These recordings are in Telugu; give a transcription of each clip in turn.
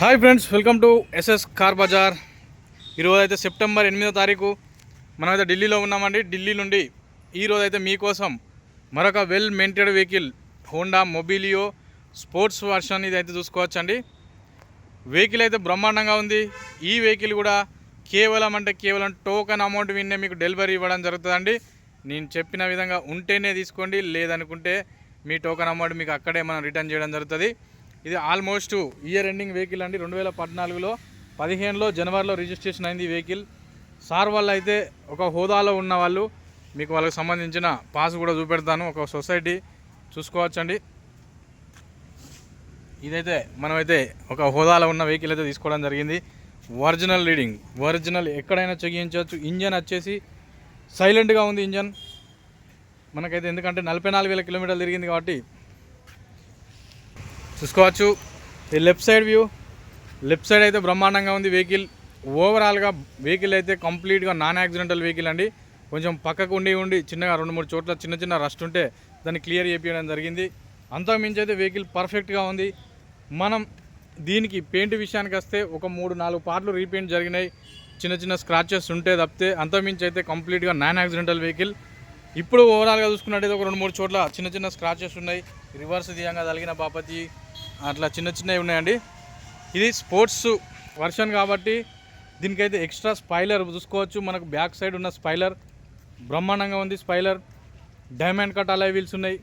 Hi friends, welcome to SS car bazaar. ఈరోజు అయితే సెప్టెంబర్ 8వ తారీఖు మనమైతే ఢిల్లీలో ఉన్నామండి. ఢిల్లీ నుండి ఈరోజు అయితే మీకోసం మరొక well maintained vehicle Honda Mobilio sports version ఇది అయితే చూసుకోవచ్చండి. వెహికల్ అయితే బ్రహ్మాండంగా ఉంది. ఈ వెహికల్ కూడా కేవలం టోకెన్ అమౌంట్ విన్నే మీకు డెలివరీ ఇవ్వడం జరుగుతుందండి. నేను చెప్పిన విధంగా ఉంటేనే తీసుకోండి, లేదనుకుంటే మీ టోకెన్ అమౌంట్ మీకు అక్కడే మనం రిటర్న్ చేయడం జరుగుతుంది. ఇది ఆల్మోస్ట్ ఇయర్ ఎండింగ్ వెహికల్ అండి. 2014లో 15లో జనవరిలో రిజిస్ట్రేషన్ అయింది ఈ వెహికల్. సార్ వాళ్ళు అయితే ఒక హోదాలో ఉన్న వాళ్ళు, మీకు వాళ్ళకి సంబంధించిన పాస్ కూడా చూపెడతాను. ఒక సొసైటీ చూసుకోవచ్చండి. ఇదైతే మనమైతే ఒక హోదాలో ఉన్న వెహికల్ అయితే తీసుకోవడం జరిగింది. ఒరిజినల్ రీడింగ్, ఒరిజినల్ ఎక్కడైనా చెయ్యించవచ్చు. ఇంజన్ వచ్చేసి సైలెంట్గా ఉంది ఇంజన్ మనకైతే, ఎందుకంటే 44,000 కిలోమీటర్లు తిరిగింది కాబట్టి చూసుకోవచ్చు. ఈ లెఫ్ట్ సైడ్ అయితే బ్రహ్మాండంగా ఉంది వెహికల్. ఓవరాల్గా వెహికల్ అయితే కంప్లీట్గా నాన్ యాక్సిడెంటల్ వెహికల్ అండి. కొంచెం పక్కకు ఉండి చిన్నగా 2-3 చోట్ల చిన్న రస్ట్ ఉంటే దాన్ని క్లియర్ చేయించడం జరిగింది. అంతకుమించి అయితే వెహికల్ పర్ఫెక్ట్గా ఉంది. మనం దీనికి పెయింట్ విషయానికి వస్తే ఒక 3-4 పార్ట్లు రీపెయింట్ జరిగినాయి. చిన్న స్క్రాచెస్ ఉంటే తప్పితే అంతకుమించి అయితే కంప్లీట్గా నాన్ యాక్సిడెంటల్ వెహికల్. ఇప్పుడు ఓవరాల్గా చూసుకున్నట్టయితే ఒక 2-3 చోట్ల చిన్న స్క్రాచెస్ ఉన్నాయి. రివర్స్ దియంగా తగిలిన బాపతి అట్లా చిన్నవి ఉన్నాయండి. ఇది స్పోర్ట్స్ వర్షన్ కాబట్టి దీనికైతే ఎక్స్ట్రా స్పైలర్ చూసుకోవచ్చు. మనకు బ్యాక్ సైడ్ ఉన్న స్పైలర్ బ్రహ్మాండంగా ఉంది. స్పైలర్ డైమండ్ కట్ అలై వీల్స్ ఉన్నాయి.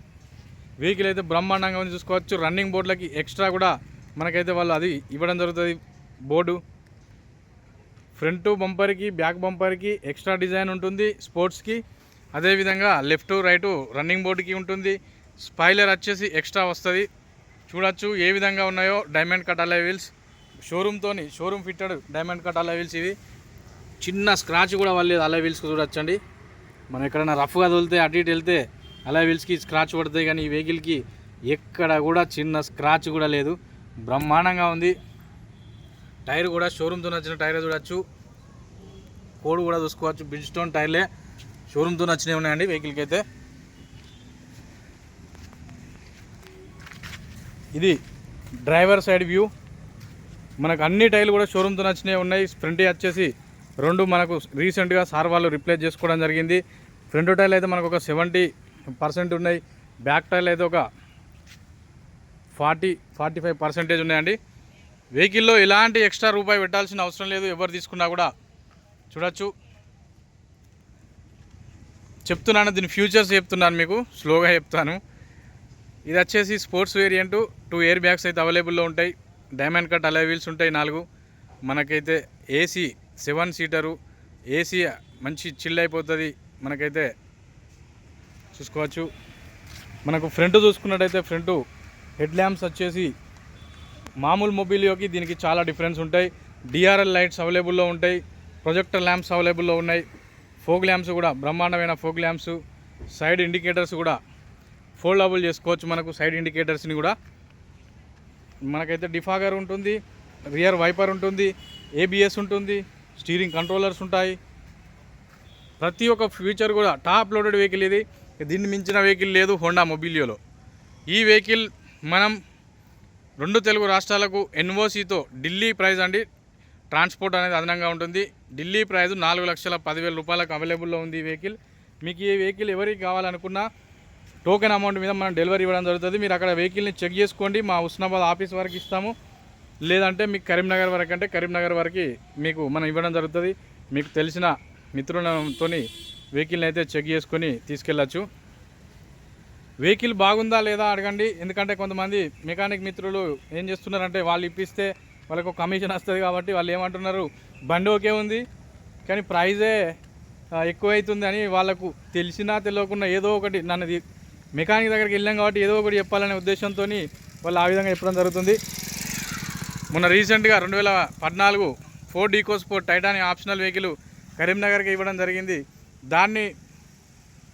వెహికల్ అయితే బ్రహ్మాండంగా ఉంది చూసుకోవచ్చు. రన్నింగ్ బోర్డులకి ఎక్స్ట్రా కూడా మనకైతే వాళ్ళు అది ఇవ్వడం జరుగుతుంది. బోర్డు ఫ్రంట్ బంపర్కి బ్యాక్ బంపర్కి ఎక్స్ట్రా డిజైన్ ఉంటుంది స్పోర్ట్స్కి. అదేవిధంగా లెఫ్ట్ రైటు రన్నింగ్ బోర్డుకి ఉంటుంది. స్పైలర్ వచ్చేసి ఎక్స్ట్రా వస్తుంది. చూడొచ్చు ఏ విధంగా ఉన్నాయో. డైమండ్ కట్ అలై wheels showroom fitted diamond cut అలై వీల్స్. ఇవి చిన్న స్క్రాచ్ కూడా వాళ్ళేది అలై వీల్స్కి చూడొచ్చండి. మనం ఎక్కడైనా రఫ్గా తోలితే అటు ఇటు వెళ్తే అలై వీల్స్కి స్క్రాచ్ పడుతుంది, కానీ ఈ వెహికల్కి ఎక్కడ కూడా చిన్న స్క్రాచ్ కూడా లేదు. బ్రహ్మాండంగా ఉంది. టైర్ కూడా షోరూమ్తో నచ్చిన టైర్ చూడొచ్చు. కోడ్ కూడా చూసుకోవచ్చు. బ్రిడ్జ్స్టోన్ టైర్లే షోరూమ్తో నచ్చినవి ఉన్నాయండి వెహికల్కి అయితే. ఇది డ్రైవర్ సైడ్ వ్యూ. మనకు అన్ని టైర్లు కూడా షోరూమ్తో నచ్చినవి ఉన్నాయి. ఫ్రంట్ వచ్చేసి 2 మనకు రీసెంట్గా సార్ వాళ్ళు రిప్లేస్ చేసుకోవడం జరిగింది. ఫ్రంట్ టైర్లు అయితే మనకు ఒక 70% ఉన్నాయి. బ్యాక్ టైర్లు అయితే ఒక 40-45% ఉన్నాయండి. వెహికల్లో ఎలాంటి ఎక్స్ట్రా రూపాయి పెట్టాల్సిన అవసరం లేదు. ఎవరు తీసుకున్నా కూడా చూడొచ్చు. చెప్తున్నాను, దీని ఫ్యూచర్స్ చెప్తున్నాను, మీకు స్లోగా చెప్తాను. ఇది వచ్చేసి స్పోర్ట్స్ వేరియంటు. 2 ఎయిర్ బ్యాగ్స్ అయితే అవైలబుల్లో ఉంటాయి. డైమండ్ కట్ అలై వీల్స్ ఉంటాయి 4. మనకైతే ఏసీ 7 సీటరు. ఏసీ మంచి చిల్ అయిపోతుంది మనకైతే చూసుకోవచ్చు. మనకు ఫ్రంట్ చూసుకున్నట్టయితే ఫ్రంట్ హెడ్ ల్యాంప్స్ వచ్చేసి మామూలు మొబిలియోకి దీనికి చాలా డిఫరెన్స్ ఉంటాయి. డిఆర్ఎల్ లైట్స్ అవైలబుల్లో ఉంటాయి. ప్రొజెక్టర్ ల్యాంప్స్ అవైలబుల్లో ఉన్నాయి. ఫోగ్ ల్యాంప్స్ కూడా బ్రహ్మాండమైన ఫోగ్ ల్యాంప్స్. సైడ్ ఇండికేటర్స్ కూడా ఫోల్డబుల్ చేసుకోవచ్చు. మనకు సైడ్ ఇండికేటర్స్ని కూడా మనకైతే డిఫాగర్ ఉంటుంది, రియర్ వైపర్ ఉంటుంది, ఏబిఎస్ ఉంటుంది, స్టీరింగ్ కంట్రోలర్స్ ఉంటాయి. ప్రతి ఒక్క ఫీచర్ కూడా టాప్ లోడెడ్ వెహికల్ ఇది. దీన్ని మించిన వెహికల్ లేదు హోండా మొబిలియోలో. ఈ వెహికల్ మనం 2 తెలుగు రాష్ట్రాలకు ఎన్ఓసితో ఢిల్లీ ప్రైస్ అండి. ట్రాన్స్పోర్ట్ అనేది అదనంగా ఉంటుంది. ఢిల్లీ ప్రైస్ 4,10,000 రూపాయలకు అవైలబుల్లో ఉంది ఈ వెహికల్. మీకు ఈ వెహికల్ ఎవరికి కావాలనుకున్నా టోకెన్ అమౌంట్ మీద మనం డెలివరీ ఇవ్వడం జరుగుతుంది. మీరు అక్కడ వెహికల్ని చెక్ చేసుకోండి. మా హుస్నాబాద్ ఆఫీస్ వరకు ఇస్తాము. లేదంటే మీకు కరీంనగర్ వరకు అంటే కరీంనగర్ వరకు మీకు మనం ఇవ్వడం జరుగుతుంది. మీకు తెలిసిన మిత్రులతో వెహికల్ని అయితే చెక్ చేసుకొని తీసుకెళ్ళచ్చు. వెహికల్ బాగుందా లేదా అడగండి. ఎందుకంటే కొంతమంది మెకానిక్ మిత్రులు ఏం చేస్తున్నారంటే వాళ్ళు ఇప్పిస్తే వాళ్ళకు కమిషన్ వస్తుంది కాబట్టి వాళ్ళు ఏమంటున్నారు, బండి ఓకే ఉంది కానీ ప్రైజే ఎక్కువ అవుతుంది అని వాళ్ళకు తెలిసినా తెలియకుండా ఏదో ఒకటి నన్ను మెకానిక్ దగ్గరికి వెళ్ళాం కాబట్టి ఏదో ఒకటి చెప్పాలనే ఉద్దేశంతో వాళ్ళు ఆ విధంగా చెప్పడం జరుగుతుంది. మొన్న రీసెంట్గా 2014 Ford EcoSport titanium optional vehicle కరీంనగర్కి ఇవ్వడం జరిగింది. దాన్ని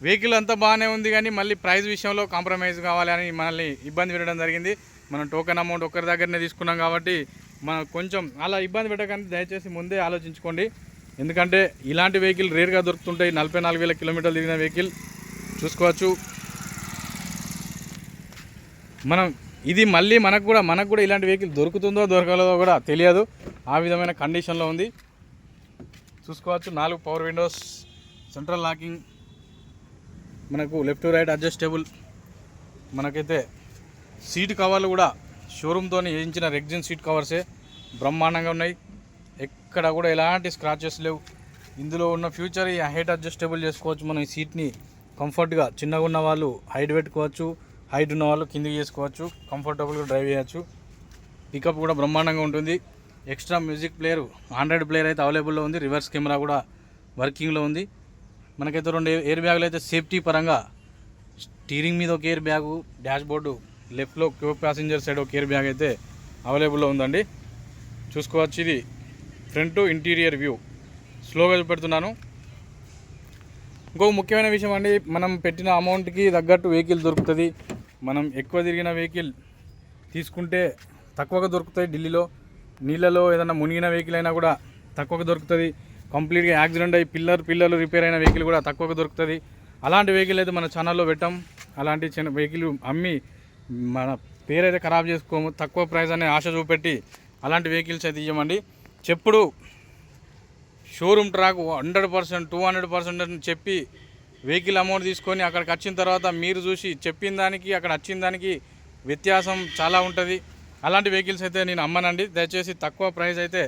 వెహికల్ అంతా బాగానే ఉంది కానీ మళ్ళీ ప్రైస్ విషయంలో కాంప్రమైజ్ కావాలని మనల్ని ఇబ్బంది పెట్టడం జరిగింది. మనం టోకెన్ అమౌంట్ ఒక్కరి దగ్గరనే తీసుకున్నాం కాబట్టి మనం కొంచెం అలా ఇబ్బంది పెట్టకండి. దయచేసి ముందే ఆలోచించుకోండి. ఎందుకంటే ఇలాంటి వెహికల్ రేర్గా దొరుకుతుంటాయి. 44,000 కిలోమీటర్లు తిరిగిన వెహికల్ చూసుకోవచ్చు. మనం ఇది మళ్ళీ మనకు కూడా ఇలాంటి వెహికల్ దొరుకుతుందో దొరకలేదో కూడా తెలియదు, ఆ విధమైన కండిషన్లో ఉంది. చూసుకోవచ్చు 4 పవర్ విండోస్, సెంట్రల్ లాకింగ్, మనకు లెఫ్ట్ రైట్ అడ్జస్టబుల్. మనకైతే సీట్ కవర్లు కూడా షోరూమ్తో వేయించిన రెగ్జిన్ సీట్ కవర్సే బ్రహ్మాండంగా ఉన్నాయి. ఎక్కడ కూడా ఎలాంటి స్క్రాచెస్ లేవు. ఇందులో ఉన్న ఫ్యూచర్ ఈ హైట్ అడ్జస్టబుల్ చేసుకోవచ్చు. మనం ఈ సీట్ని కంఫర్ట్గా, చిన్నగా ఉన్న వాళ్ళు హైట్ పెట్టుకోవచ్చు, హైట్ ఉన్న వాళ్ళు కిందికి చేసుకోవచ్చు, కంఫర్టబుల్గా డ్రైవ్ చేయొచ్చు. పికప్ కూడా బ్రహ్మాండంగా ఉంటుంది. Extra music player, Android player అయితే అవైలబుల్లో ఉంది. రివర్స్ కెమెరా కూడా వర్కింగ్లో ఉంది. మనకైతే 2 ఎయిర్ బ్యాగులు అయితే సేఫ్టీ పరంగా, స్టీరింగ్ మీద ఒక ఎయిర్ బ్యాగు, డాష్ బోర్డు లెఫ్ట్లో కో ప్యాసింజర్ సైడ్ ఒక ఎయిర్ బ్యాగ్ అయితే అవైలబుల్లో ఉందండి. చూసుకోవచ్చు. ఇది ఫ్రంట్ ఇంటీరియర్ వ్యూ. స్లోగా చూపెడుతున్నాను. ఇంకో ముఖ్యమైన విషయం అండి, మనం పెట్టిన అమౌంట్కి తగ్గట్టు వెహికల్ దొరుకుతుంది. మనం ఎక్కువ తిరిగిన వెహికల్ తీసుకుంటే తక్కువగా దొరుకుతాయి. ఢిల్లీలో నీళ్ళలో ఏదైనా మునిగిన వెహికల్ అయినా కూడా తక్కువగా దొరుకుతుంది. కంప్లీట్గా యాక్సిడెంట్ అయ్యి పిల్లలు రిపేర్ అయిన వెహికల్ కూడా తక్కువగా దొరుకుతుంది. అలాంటి వెహికల్ అయితే మన ఛానల్లో పెట్టాం. అలాంటి చిన్న వెహికల్ అమ్మి మన పేరైతే ఖరాబ్ చేసుకోము. తక్కువ ప్రైస్ అనే ఆశ చూపెట్టి అలాంటి వెహికల్స్ అయితే ఇవ్వమండి. చెప్పుడు షోరూమ్ ట్రాక్ 100%, 200% అని చెప్పి వెహికల్ అమౌంట్ తీసుకొని అక్కడికి వచ్చిన తర్వాత మీరు చూసి చెప్పిన దానికి అక్కడ వచ్చిన దానికి వ్యత్యాసం చాలా ఉంటుంది. అలాంటి వెహికల్స్ అయితే నేను అమ్మనండి. దయచేసి తక్కువ ప్రైస్ అయితే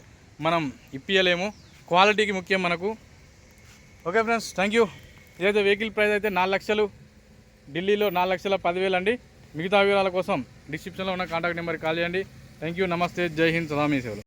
మనం ఇప్పియలేము. క్వాలిటీకి ముఖ్యం మనకు. Okay friends, thank you. ఇదైతే వెహికల్ ప్రైస్ అయితే 4 లక్షలు, ఢిల్లీలో 4,10,000 అండి. మిగతా వివరాల కోసం డిస్క్రిప్షన్లో ఉన్న కాంటాక్ట్ నెంబర్కి కాల్ చేయండి. Thank you. నమస్తే. జై హింద్. సదామీ సేవలు.